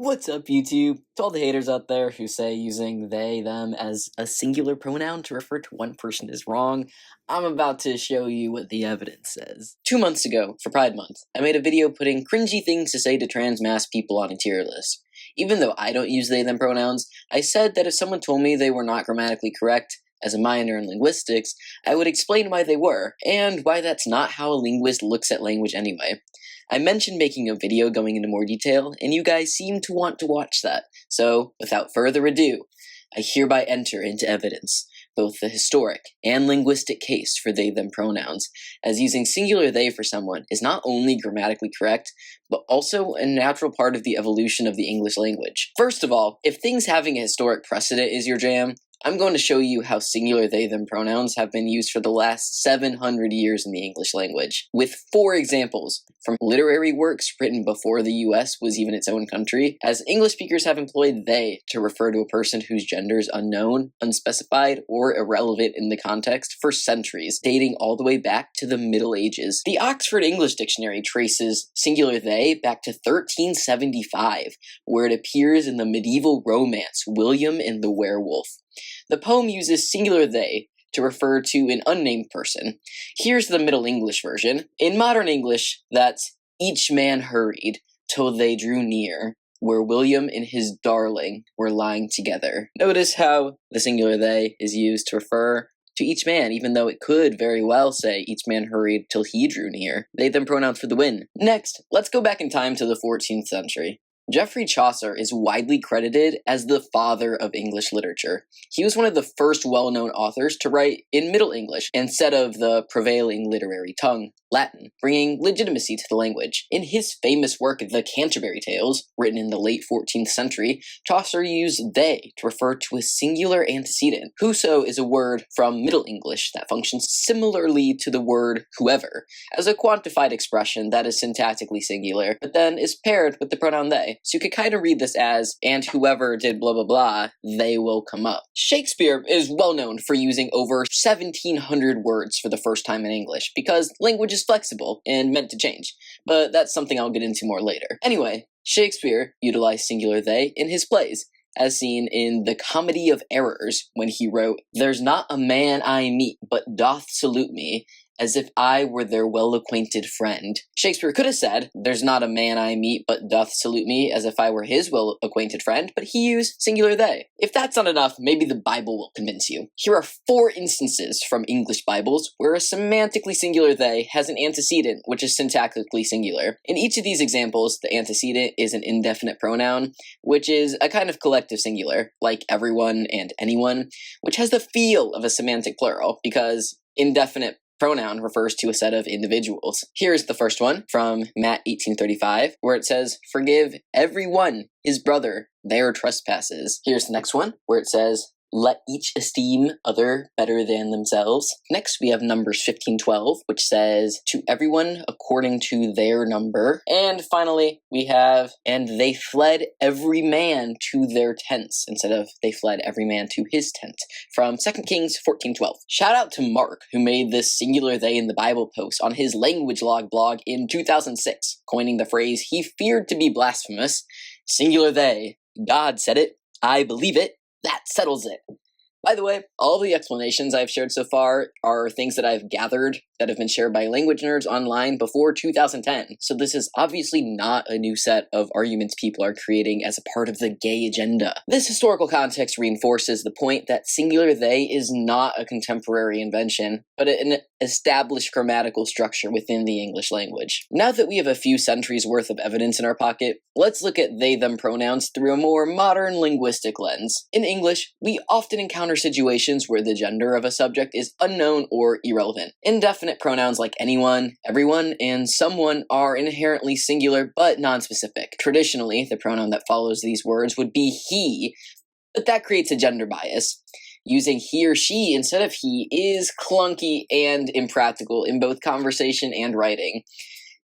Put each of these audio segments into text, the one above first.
What's up, YouTube? To all the haters out there who say using they, them as a singular pronoun to refer to one person is wrong, I'm about to show you what the evidence says. 2 months ago, for Pride Month, I made a video putting cringy things to say to trans mass people on a tier list. Even though I don't use they, them pronouns, I said that if someone told me they were not grammatically correct, as a minor in linguistics, I would explain why they were, and why that's not how a linguist looks at language anyway. I mentioned making a video going into more detail, and you guys seem to want to watch that, so without further ado, I hereby enter into evidence both the historic and linguistic case for they-them pronouns, as using singular they for someone is not only grammatically correct, but also a natural part of the evolution of the English language. First of all, if things having a historic precedent is your jam, I'm going to show you how singular they-them pronouns have been used for the last 700 years in the English language, with 4 examples from literary works written before the US was even its own country, as English speakers have employed they to refer to a person whose gender is unknown, unspecified, or irrelevant in the context for centuries, dating all the way back to the Middle Ages. The Oxford English Dictionary traces singular they back to 1375, where it appears in the medieval romance William and the Werewolf. The poem uses singular they to refer to an unnamed person. Here's the Middle English version. In modern English, that's each man hurried till they drew near, where William and his darling were lying together. Notice how the singular they is used to refer to each man, even though it could very well say each man hurried till he drew near. They-them pronouns for the win. Next, let's go back in time to the 14th century. Geoffrey Chaucer is widely credited as the father of English literature. He was one of the first well-known authors to write in Middle English instead of the prevailing literary tongue, Latin, bringing legitimacy to the language. In his famous work, The Canterbury Tales, written in the late 14th century, Chaucer used they to refer to a singular antecedent. Whoso is a word from Middle English that functions similarly to the word whoever, as a quantified expression that is syntactically singular, but then is paired with the pronoun they. So you could kind of read this as, and whoever did blah blah blah, they will come up. Shakespeare is well known for using over 1,700 words for the first time in English, because language is flexible and meant to change, but that's something I'll get into more later. Anyway, Shakespeare utilized singular they in his plays, as seen in The Comedy of Errors, when he wrote, "There's not a man I meet but doth salute me, as if I were their well-acquainted friend." Shakespeare could have said, "There's not a man I meet but doth salute me as if I were his well-acquainted friend," but he used singular they. If that's not enough, maybe the Bible will convince you. Here are 4 instances from English Bibles where a semantically singular they has an antecedent, which is syntactically singular. In each of these examples, the antecedent is an indefinite pronoun, which is a kind of collective singular, like everyone and anyone, which has the feel of a semantic plural, because indefinite pronoun refers to a set of individuals. Here's the first one from Matt 1835, where it says, "Forgive every one his brother their trespasses." Here's the next one, where it says, "Let each esteem other better than themselves." Next, we have Numbers 15:12, which says, "To everyone according to their number." And finally, we have, "And they fled every man to their tents," instead of "they fled every man to his tent," from 2 Kings 14:12. Shout out to Mark, who made this singular they in the Bible post on his language log blog in 2006, coining the phrase he feared to be blasphemous. Singular they. God said it. I believe it. That settles it. By the way, all the explanations I've shared so far are things that I've gathered that have been shared by language nerds online before 2010, so this is obviously not a new set of arguments people are creating as a part of the gay agenda. This historical context reinforces the point that singular they is not a contemporary invention, but an established grammatical structure within the English language. Now that we have a few centuries worth of evidence in our pocket, let's look at they-them pronouns through a more modern linguistic lens. In English, we often encounter situations where the gender of a subject is unknown or irrelevant. Indefinite pronouns like anyone, everyone, and someone are inherently singular but nonspecific. Traditionally, the pronoun that follows these words would be he, but that creates a gender bias. Using he or she instead of he is clunky and impractical in both conversation and writing.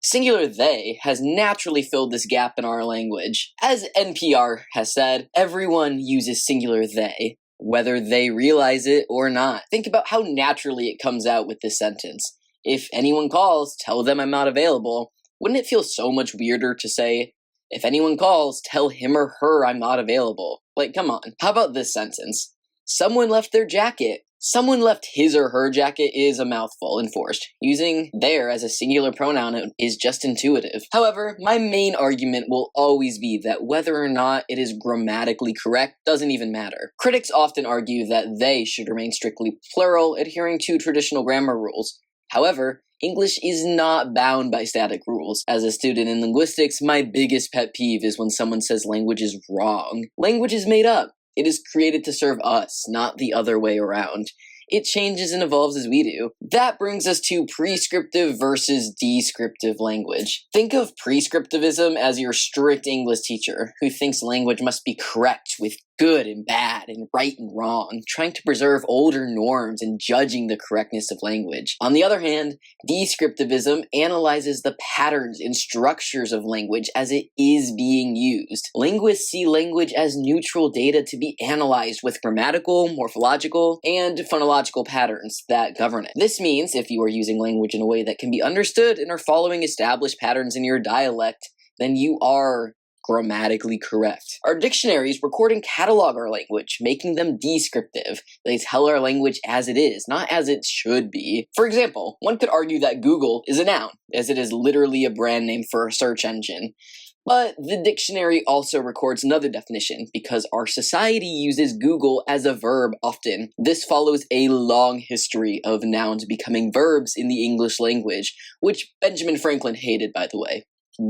Singular they has naturally filled this gap in our language. As NPR has said, everyone uses singular they, whether they realize it or not. Think about how naturally it comes out with this sentence. If anyone calls, tell them I'm not available. Wouldn't it feel so much weirder to say, If anyone calls, tell him or her I'm not available. Like, come on. How about this sentence? Someone left their jacket. Someone left his or her jacket is a mouthful and forced. Using their as a singular pronoun is just intuitive. However, my main argument will always be that whether or not it is grammatically correct doesn't even matter. Critics often argue that they should remain strictly plural, adhering to traditional grammar rules. However, English is not bound by static rules. As a student in linguistics, my biggest pet peeve is when someone says language is wrong. Language is made up. It is created to serve us, not the other way around. It changes and evolves as we do. That brings us to prescriptive versus descriptive language. Think of prescriptivism as your strict English teacher who thinks language must be correct with good and bad and right and wrong, trying to preserve older norms and judging the correctness of language. On the other hand, descriptivism analyzes the patterns and structures of language as it is being used. Linguists see language as neutral data to be analyzed with grammatical, morphological, and phonological patterns that govern it. This means if you are using language in a way that can be understood and are following established patterns in your dialect, then you are grammatically correct. Our dictionaries record and catalog our language, making them descriptive. They tell our language as it is, not as it should be. For example, one could argue that Google is a noun, as it is literally a brand name for a search engine. But the dictionary also records another definition, because our society uses Google as a verb often. This follows a long history of nouns becoming verbs in the English language, which Benjamin Franklin hated, by the way.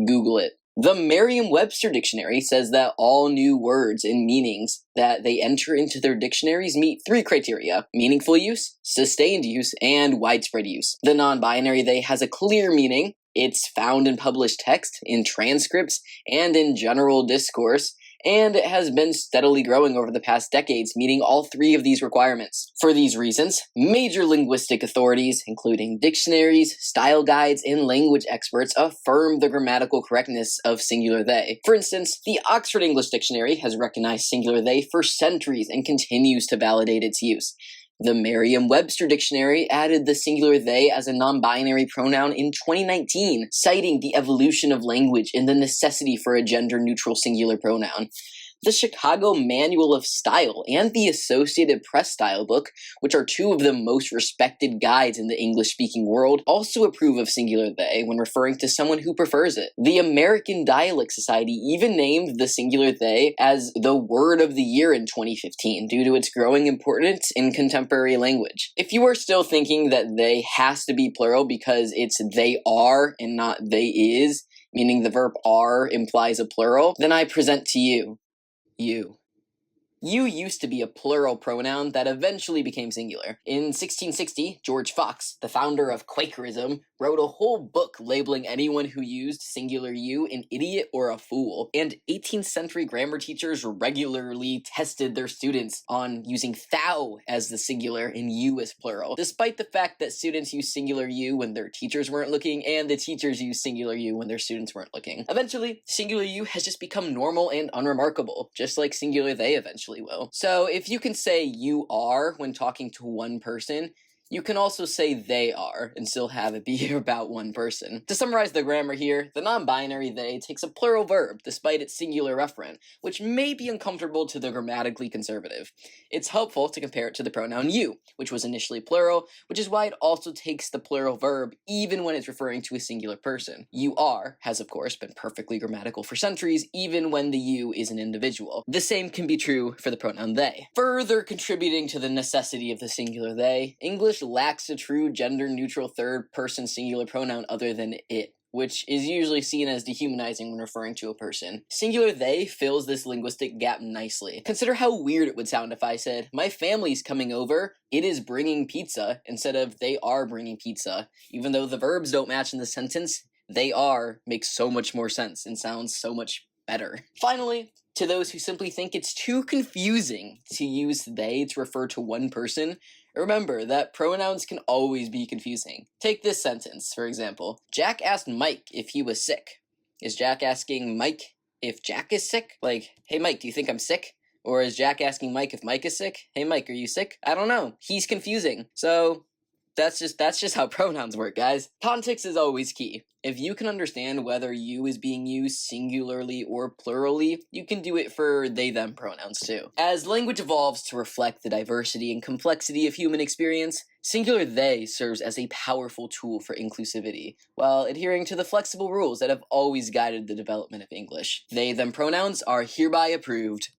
Google it. The Merriam-Webster dictionary says that all new words and meanings that they enter into their dictionaries meet 3 criteria: meaningful use, sustained use, and widespread use. The non-binary they has a clear meaning. It's found in published text, in transcripts, and in general discourse, and it has been steadily growing over the past decades, meeting all 3 of these requirements. For these reasons, major linguistic authorities, including dictionaries, style guides, and language experts, affirm the grammatical correctness of singular they. For instance, the Oxford English Dictionary has recognized singular they for centuries and continues to validate its use. The Merriam-Webster Dictionary added the singular they as a non-binary pronoun in 2019, citing the evolution of language and the necessity for a gender-neutral singular pronoun. The Chicago Manual of Style and the Associated Press Style Book, which are 2 of the most respected guides in the English-speaking world, also approve of singular they when referring to someone who prefers it. The American Dialect Society even named the singular they as the word of the year in 2015 due to its growing importance in contemporary language. If you are still thinking that they has to be plural because it's they are and not they is, meaning the verb are implies a plural, then I present to you you. You used to be a plural pronoun that eventually became singular. In 1660, George Fox, the founder of Quakerism, wrote a whole book labeling anyone who used singular you an idiot or a fool. And 18th century grammar teachers regularly tested their students on using thou as the singular and you as plural, despite the fact that students use singular you when their teachers weren't looking and the teachers use singular you when their students weren't looking. Eventually, singular you has just become normal and unremarkable, just like singular they eventually will. So if you can say you are when talking to one person, you can also say they are and still have it be about one person. To summarize the grammar here, the non-binary they takes a plural verb despite its singular referent, which may be uncomfortable to the grammatically conservative. It's helpful to compare it to the pronoun you, which was initially plural, which is why it also takes the plural verb even when it's referring to a singular person. You are has of course been perfectly grammatical for centuries, even when the you is an individual. The same can be true for the pronoun they. Further contributing to the necessity of the singular they, English lacks a true gender-neutral third-person singular pronoun other than it, which is usually seen as dehumanizing when referring to a person. Singular they fills this linguistic gap nicely. Consider how weird it would sound if I said, my family's coming over, it is bringing pizza, instead of they are bringing pizza. Even though the verbs don't match in the sentence, they are makes so much more sense and sounds so much better. Finally, to those who simply think it's too confusing to use they to refer to one person, remember that pronouns can always be confusing. Take this sentence, for example. Jack asked Mike if he was sick. Is Jack asking Mike if Jack is sick? Like, hey Mike, do you think I'm sick? Or is Jack asking Mike if Mike is sick? Hey Mike, are you sick? I don't know. He's confusing. So, That's just how pronouns work, guys. Context is always key. If you can understand whether you is being used singularly or plurally, you can do it for they-them pronouns too. As language evolves to reflect the diversity and complexity of human experience, singular they serves as a powerful tool for inclusivity, while adhering to the flexible rules that have always guided the development of English. They-them pronouns are hereby approved.